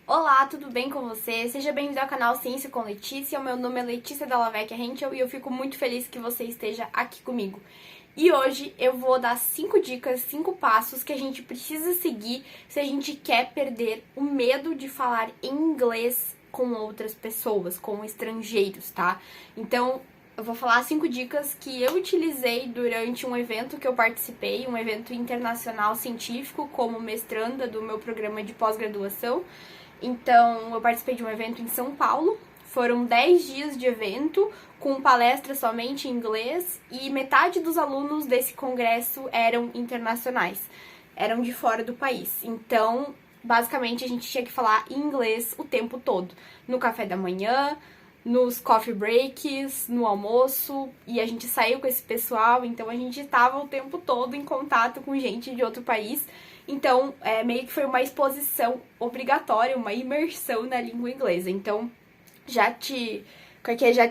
Olá, tudo bem com você? Seja bem-vindo ao canal Ciência com Letícia. O meu nome é Letícia Dalla Vecchia Henkel e eu fico muito feliz que você esteja aqui comigo. E hoje eu vou dar 5 dicas, 5 passos que a gente precisa seguir se a gente quer perder o medo de falar em inglês com outras pessoas, com estrangeiros, tá? Então, eu vou falar 5 dicas que eu utilizei durante um evento que eu participei, um evento internacional científico como mestranda do meu programa de pós-graduação. Então, eu participei de um evento em São Paulo. Foram 10 dias de evento, com palestras somente em inglês, e metade dos alunos desse congresso eram internacionais, eram de fora do país. Então, basicamente, a gente tinha que falar inglês o tempo todo, no café da manhã, nos coffee breaks, no almoço, e a gente saiu com esse pessoal, então a gente estava o tempo todo em contato com gente de outro país. Então, meio que foi uma exposição obrigatória, uma imersão na língua inglesa. Então, já te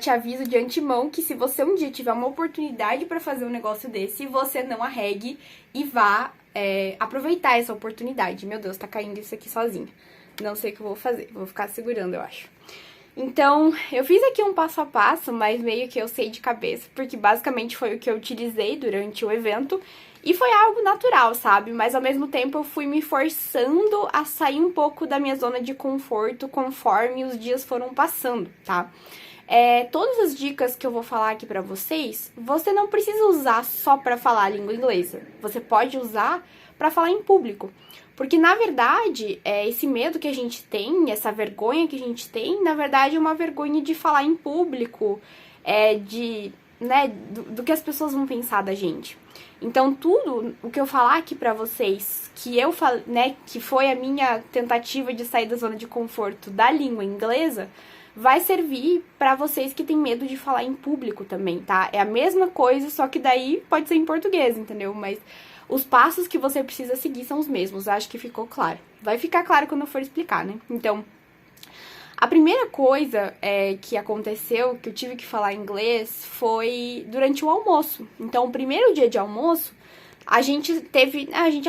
aviso de antemão que se você um dia tiver uma oportunidade para fazer um negócio desse, você não arregue e vá aproveitar essa oportunidade. Meu Deus, tá caindo isso aqui sozinho. Não sei o que eu vou fazer, vou ficar segurando, eu acho. Então, eu fiz aqui um passo a passo, mas meio que eu sei de cabeça, porque basicamente foi o que eu utilizei durante o evento e foi algo natural, sabe? Mas ao mesmo tempo eu fui me forçando a sair um pouco da minha zona de conforto conforme os dias foram passando, tá? Todas as dicas que eu vou falar aqui pra vocês, você não precisa usar só pra falar a língua inglesa. Você pode usar pra falar em público. Porque, na verdade, esse medo que a gente tem, essa vergonha que a gente tem, na verdade, é uma vergonha de falar em público, do que as pessoas vão pensar da gente. Então, tudo o que eu falar aqui pra vocês, que foi a minha tentativa de sair da zona de conforto da língua inglesa, vai servir pra vocês que têm medo de falar em público também, tá? É a mesma coisa, só que daí pode ser em português, entendeu? Mas os passos que você precisa seguir são os mesmos, acho que ficou claro. Vai ficar claro quando eu for explicar, né? Então, a primeira coisa que aconteceu, que eu tive que falar inglês, foi durante o almoço. Então, o primeiro dia de almoço, a gente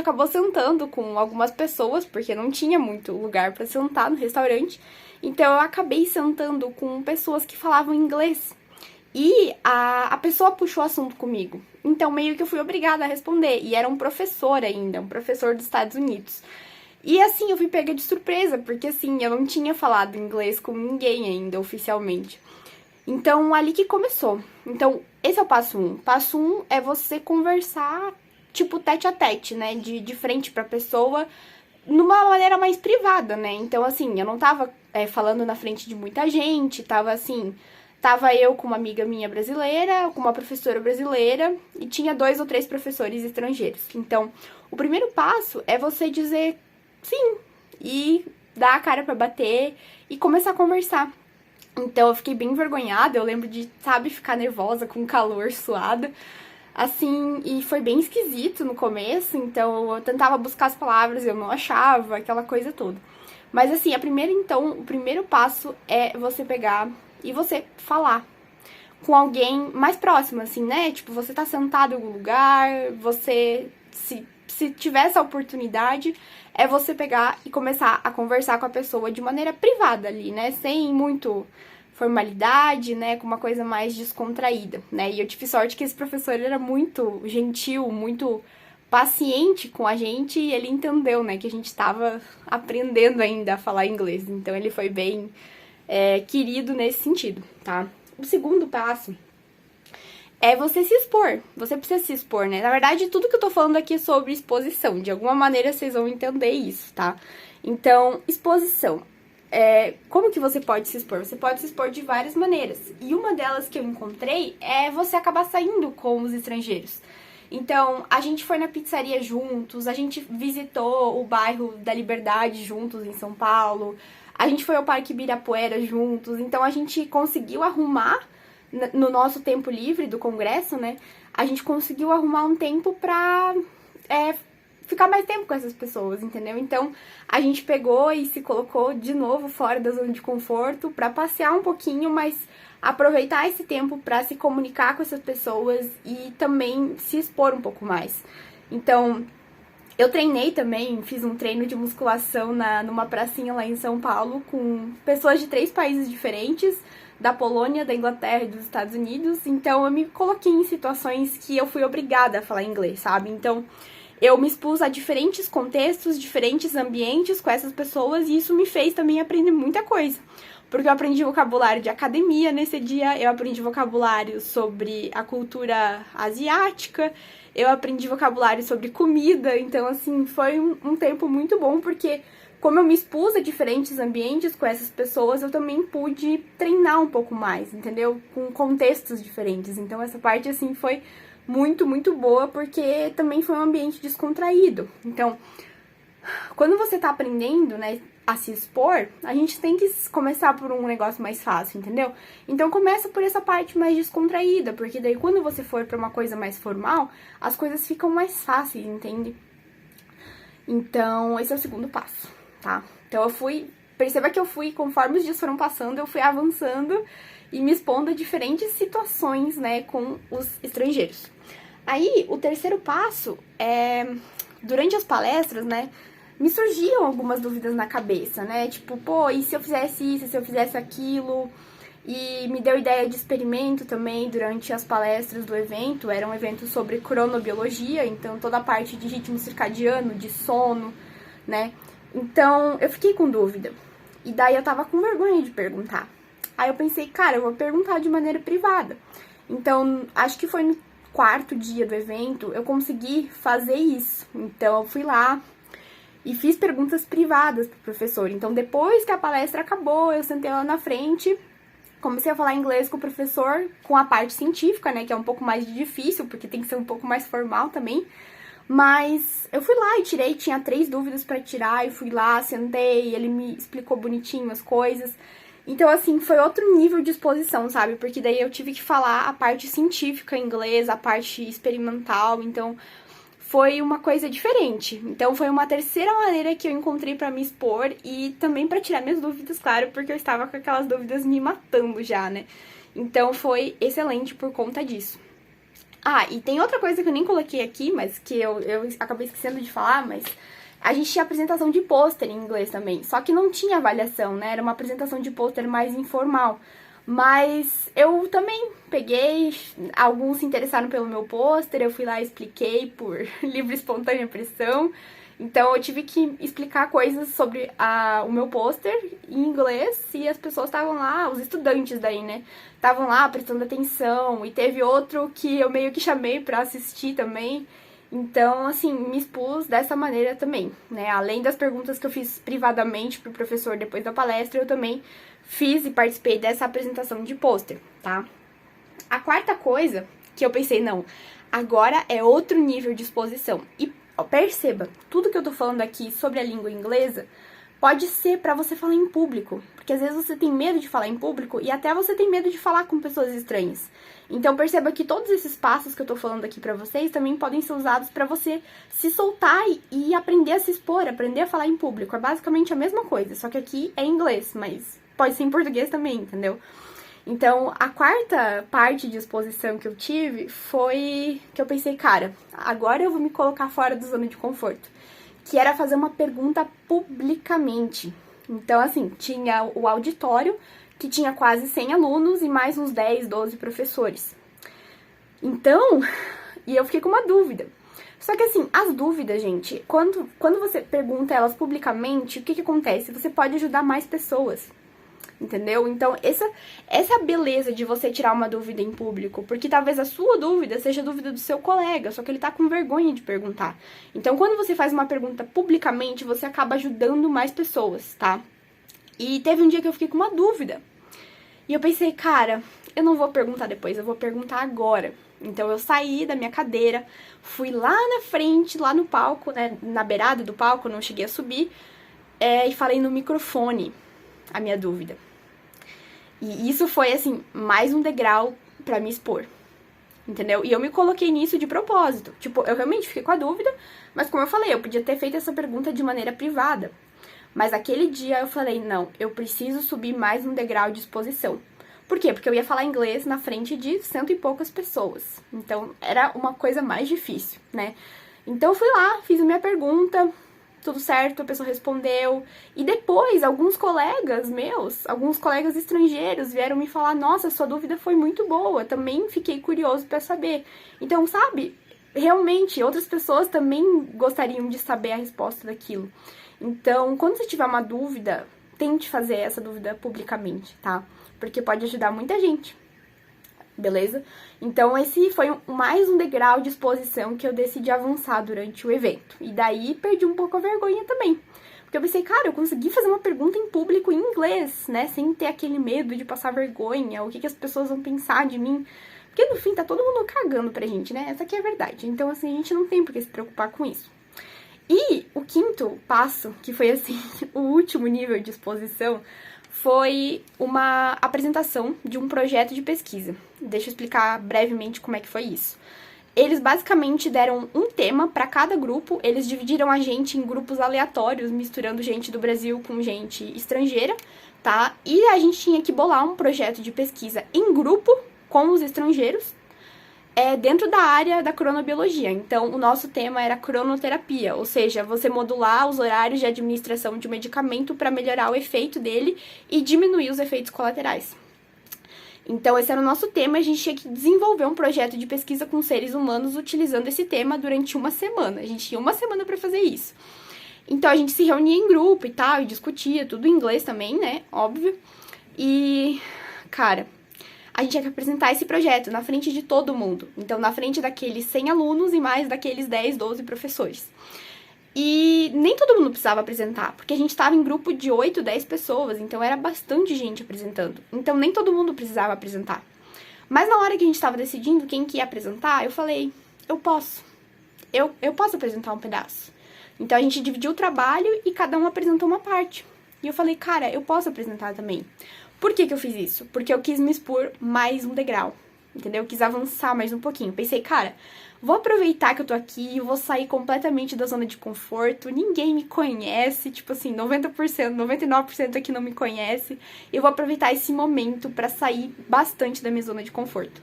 acabou sentando com algumas pessoas, porque não tinha muito lugar para sentar no restaurante. Então, eu acabei sentando com pessoas que falavam inglês. E a pessoa puxou assunto comigo. Então, meio que eu fui obrigada a responder. E era um professor ainda, um professor dos Estados Unidos. E assim, eu fui pega de surpresa, porque assim, eu não tinha falado inglês com ninguém ainda, oficialmente. Então, ali que começou. Então, esse é o passo 1. Passo 1 é você conversar, tipo, tete a tete, né? De frente pra pessoa, numa maneira mais privada, né? Então, assim, eu não tava falando na frente de muita gente, tava eu com uma amiga minha brasileira, com uma professora brasileira, e tinha 2 ou 3 professores estrangeiros. Então, o primeiro passo é você dizer sim, e dar a cara pra bater e começar a conversar. Então, eu fiquei bem envergonhada, eu lembro de, sabe, ficar nervosa, com calor, suada, assim, e foi bem esquisito no começo, então eu tentava buscar as palavras, eu não achava, aquela coisa toda. Mas assim, o primeiro passo é você pegar e você falar com alguém mais próximo, assim, né? Tipo, você tá sentado em algum lugar, se tiver essa oportunidade, é você pegar e começar a conversar com a pessoa de maneira privada ali, né? Sem muito formalidade, né? Com uma coisa mais descontraída, né? E eu tive sorte que esse professor era muito gentil, muito paciente com a gente e ele entendeu, né? Que a gente tava aprendendo ainda a falar inglês. Então ele foi bem querido nesse sentido, tá? O segundo passo é você se expor. Você precisa se expor, né? Na verdade, tudo que eu tô falando aqui é sobre exposição. De alguma maneira, vocês vão entender isso, tá? Então, exposição. Como que você pode se expor? Você pode se expor de várias maneiras. E uma delas que eu encontrei é você acabar saindo com os estrangeiros. Então, a gente foi na pizzaria juntos, a gente visitou o bairro da Liberdade juntos em São Paulo, a gente foi ao Parque Ibirapuera juntos, então a gente conseguiu arrumar no nosso tempo livre do congresso, né? A gente conseguiu arrumar um tempo pra ficar mais tempo com essas pessoas, entendeu? Então, a gente pegou e se colocou de novo fora da zona de conforto pra passear um pouquinho, mas aproveitar esse tempo pra se comunicar com essas pessoas e também se expor um pouco mais. Então, Eu treinei também, fiz um treino de musculação numa pracinha lá em São Paulo com pessoas de 3 países diferentes, da Polônia, da Inglaterra e dos Estados Unidos. Então eu me coloquei em situações que eu fui obrigada a falar inglês, sabe? Então eu me expus a diferentes contextos, diferentes ambientes com essas pessoas e isso me fez também aprender muita coisa. Porque eu aprendi vocabulário de academia nesse dia, eu aprendi vocabulário sobre a cultura asiática, eu aprendi vocabulário sobre comida, então, assim, foi um tempo muito bom, porque como eu me expus a diferentes ambientes com essas pessoas, eu também pude treinar um pouco mais, entendeu? Com contextos diferentes. Então, essa parte, assim, foi muito, muito boa, porque também foi um ambiente descontraído. Então, quando você tá aprendendo, né, a se expor, a gente tem que começar por um negócio mais fácil, entendeu? Então começa por essa parte mais descontraída, porque daí quando você for pra uma coisa mais formal, as coisas ficam mais fáceis, entende? Então, esse é o segundo passo, tá? Então perceba que eu fui, conforme os dias foram passando, eu fui avançando e me expondo a diferentes situações, né, com os estrangeiros. Aí, o terceiro passo é, durante as palestras, né, me surgiam algumas dúvidas na cabeça, né? Tipo, pô, e se eu fizesse isso, e se eu fizesse aquilo? E me deu ideia de experimento também durante as palestras do evento. Era um evento sobre cronobiologia, então toda a parte de ritmo circadiano, de sono, né? Então, eu fiquei com dúvida. E daí eu tava com vergonha de perguntar. Aí eu pensei, cara, eu vou perguntar de maneira privada. Então, acho que foi no quarto dia do evento, eu consegui fazer isso. Então, eu fui lá e fiz perguntas privadas pro professor. Então, depois que a palestra acabou, eu sentei lá na frente, comecei a falar inglês com o professor, com a parte científica, né, que é um pouco mais difícil, porque tem que ser um pouco mais formal também. Mas eu fui lá e tirei, tinha 3 dúvidas pra tirar, e fui lá, sentei, ele me explicou bonitinho as coisas. Então, assim, foi outro nível de exposição, sabe? Porque daí eu tive que falar a parte científica em inglês, a parte experimental, então foi uma coisa diferente. Então foi uma terceira maneira que eu encontrei pra me expor e também pra tirar minhas dúvidas, claro, porque eu estava com aquelas dúvidas me matando já, né? Então foi excelente por conta disso. Ah, e tem outra coisa que eu nem coloquei aqui, mas que eu acabei esquecendo de falar, mas a gente tinha apresentação de pôster em inglês também, só que não tinha avaliação, né? Era uma apresentação de pôster mais informal. Mas eu também peguei, alguns se interessaram pelo meu pôster, eu fui lá e expliquei por livre e espontânea pressão. Então eu tive que explicar coisas sobre o meu pôster em inglês e as pessoas estavam lá, os estudantes daí, né? Estavam lá prestando atenção e teve outro que eu meio que chamei pra assistir também. Então, assim, me expus dessa maneira também, né? Além das perguntas que eu fiz privadamente pro professor depois da palestra, eu também fiz e participei dessa apresentação de pôster, tá? A quarta coisa que eu pensei, não, agora é outro nível de exposição. E ó, perceba, tudo que eu tô falando aqui sobre a língua inglesa pode ser pra você falar em público, porque às vezes você tem medo de falar em público e até você tem medo de falar com pessoas estranhas. Então perceba que todos esses passos que eu tô falando aqui pra vocês também podem ser usados pra você se soltar e aprender a se expor, aprender a falar em público. É basicamente a mesma coisa, só que aqui é em inglês, mas pode ser em português também, entendeu? Então, a quarta parte de exposição que eu tive foi que eu pensei, cara, agora eu vou me colocar fora da zona de conforto, que era fazer uma pergunta publicamente. Então, assim, tinha o auditório, que tinha quase 100 alunos e mais uns 10, 12 professores. Então, e eu fiquei com uma dúvida. Só que assim, as dúvidas, gente, quando você pergunta elas publicamente, o que acontece? Você pode ajudar mais pessoas. Entendeu? Então, essa é a beleza de você tirar uma dúvida em público, porque talvez a sua dúvida seja a dúvida do seu colega, só que ele tá com vergonha de perguntar. Então, quando você faz uma pergunta publicamente, você acaba ajudando mais pessoas, tá? E teve um dia que eu fiquei com uma dúvida. E eu pensei, cara, eu não vou perguntar depois, eu vou perguntar agora. Então, eu saí da minha cadeira, fui lá na frente, lá no palco, né, na beirada do palco, não cheguei a subir, e falei no microfone a minha dúvida. E isso foi, assim, mais um degrau pra me expor, entendeu? E eu me coloquei nisso de propósito. Tipo, eu realmente fiquei com a dúvida, mas como eu falei, eu podia ter feito essa pergunta de maneira privada. Mas aquele dia eu falei, não, eu preciso subir mais um degrau de exposição. Por quê? Porque eu ia falar inglês na frente de 100 e poucas pessoas. Então, era uma coisa mais difícil, né? Então eu fui lá, fiz a minha pergunta, tudo certo, a pessoa respondeu. E depois, alguns colegas meus, alguns colegas estrangeiros vieram me falar: nossa, sua dúvida foi muito boa, também fiquei curioso para saber. Então, sabe, realmente, outras pessoas também gostariam de saber a resposta daquilo. Então, quando você tiver uma dúvida, tente fazer essa dúvida publicamente, tá? Porque pode ajudar muita gente. Beleza? Então, esse foi mais um degrau de exposição que eu decidi avançar durante o evento. E daí, perdi um pouco a vergonha também. Porque eu pensei, cara, eu consegui fazer uma pergunta em público em inglês, né? Sem ter aquele medo de passar vergonha, o que as pessoas vão pensar de mim. Porque, no fim, tá todo mundo cagando pra gente, né? Essa aqui é a verdade. Então, assim, a gente não tem por que se preocupar com isso. E o quinto passo, que foi, assim, o último nível de exposição, foi uma apresentação de um projeto de pesquisa. Deixa eu explicar brevemente como é que foi isso. Eles basicamente deram um tema para cada grupo, eles dividiram a gente em grupos aleatórios, misturando gente do Brasil com gente estrangeira, tá? E a gente tinha que bolar um projeto de pesquisa em grupo com os estrangeiros, dentro da área da cronobiologia. Então, o nosso tema era cronoterapia, ou seja, você modular os horários de administração de um medicamento para melhorar o efeito dele e diminuir os efeitos colaterais. Então, esse era o nosso tema, a gente tinha que desenvolver um projeto de pesquisa com seres humanos utilizando esse tema durante uma semana. A gente tinha uma semana para fazer isso. Então, a gente se reunia em grupo e tal, e discutia, tudo em inglês também, né? Óbvio. E, cara, a gente tinha que apresentar esse projeto na frente de todo mundo. Então, na frente daqueles 100 alunos e mais daqueles 10, 12 professores. E nem todo mundo precisava apresentar, porque a gente estava em grupo de 8, 10 pessoas, então era bastante gente apresentando. Então, nem todo mundo precisava apresentar. Mas na hora que a gente estava decidindo quem que ia apresentar, eu falei, eu posso. Eu posso apresentar um pedaço. Então, a gente dividiu o trabalho e cada um apresentou uma parte. E eu falei, cara, eu posso apresentar também. Por que eu fiz isso? Porque eu quis me expor mais um degrau, entendeu? Eu quis avançar mais um pouquinho. Pensei, cara, vou aproveitar que eu tô aqui, vou sair completamente da zona de conforto, ninguém me conhece, tipo assim, 90%, 99% aqui não me conhece. Eu vou aproveitar esse momento pra sair bastante da minha zona de conforto.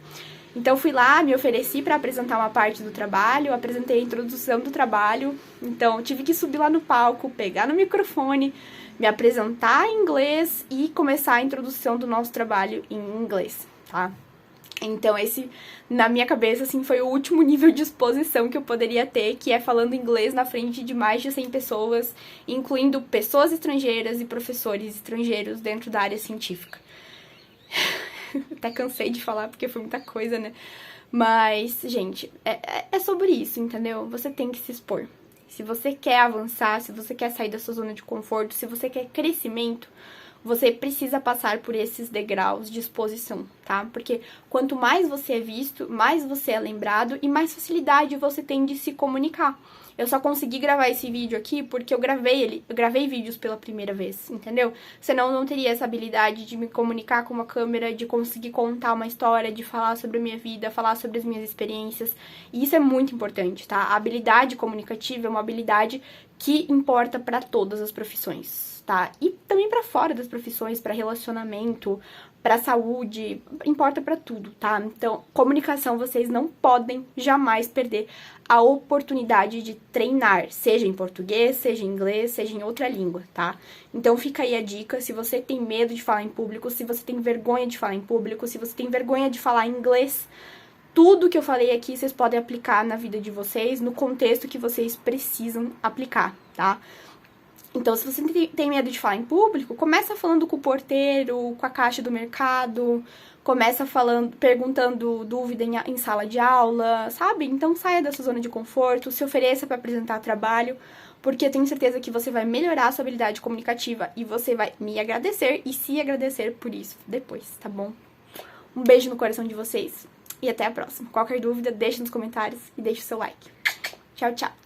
Então, fui lá, me ofereci para apresentar uma parte do trabalho, apresentei a introdução do trabalho. Então, tive que subir lá no palco, pegar no microfone, me apresentar em inglês e começar a introdução do nosso trabalho em inglês, tá? Então, esse, na minha cabeça, assim, foi o último nível de exposição que eu poderia ter, que é falando inglês na frente de mais de 100 pessoas, incluindo pessoas estrangeiras e professores estrangeiros dentro da área científica. Até cansei de falar, porque foi muita coisa, né? Mas, gente, é sobre isso, entendeu? Você tem que se expor. Se você quer avançar, se você quer sair da sua zona de conforto, se você quer crescimento, você precisa passar por esses degraus de exposição, tá? Porque quanto mais você é visto, mais você é lembrado e mais facilidade você tem de se comunicar. Eu só consegui gravar esse vídeo aqui porque eu gravei vídeos pela primeira vez, entendeu? Senão eu não teria essa habilidade de me comunicar com uma câmera, de conseguir contar uma história, de falar sobre a minha vida, falar sobre as minhas experiências. E isso é muito importante, tá? A habilidade comunicativa é uma habilidade que importa para todas as profissões, tá? E também para fora das profissões, para relacionamento, para saúde, importa para tudo, tá? Então, comunicação, vocês não podem jamais perder a oportunidade de treinar, seja em português, seja em inglês, seja em outra língua, tá? Então, fica aí a dica, se você tem medo de falar em público, se você tem vergonha de falar em público, se você tem vergonha de falar inglês, tudo que eu falei aqui, vocês podem aplicar na vida de vocês, no contexto que vocês precisam aplicar, tá? Então, se você tem medo de falar em público, começa falando com o porteiro, com a caixa do mercado, começa perguntando dúvida em sala de aula, sabe? Então, saia da sua zona de conforto, se ofereça para apresentar trabalho, porque eu tenho certeza que você vai melhorar a sua habilidade comunicativa e você vai me agradecer e se agradecer por isso depois, tá bom? Um beijo no coração de vocês e até a próxima. Qualquer dúvida, deixa nos comentários e deixa o seu like. Tchau, tchau!